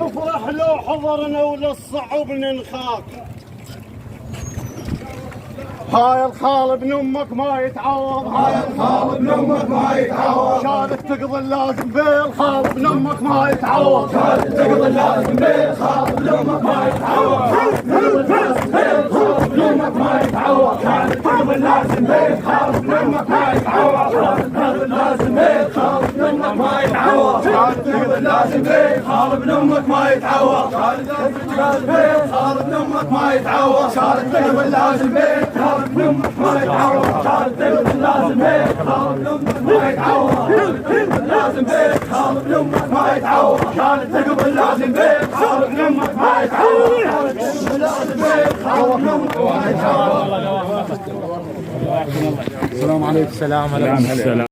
تفرح لو حضرنا وللصعب ننخاك. هاي الخال ابن امك ما يتعوض، هاي الخال ابن امك ما يتعوض، شهادة تقضي اللازم بالخال ابن امك ما يتعوض، شهادة تقضي اللازم بالخال ابن امك ما يتعوض، ابن امك ما يتعوض، شهادة تقضي اللازم بالخال ابن امك ما يتعوض، شهادة اللازم بالخال ابن امك ما يتعوض، شهادة تقضي اللازم بالخال ابن امك ما يتعوض، شهادة اللازم بالخال ابن امك ما يتعوض، شهادة تقضي اللازم بالخال ابن امك ما يتعوض، شهادة تقضي اللازم بالخال ابن امك ما يتعوض، لازم بيت خال ابن امك ما يتعوض، شهادة تقضي اللازم بيت خال ابن امك ما يتعوض، لازم بيت خال ابن امك ما يتعوض. السلام عليكم. السلام عليكم.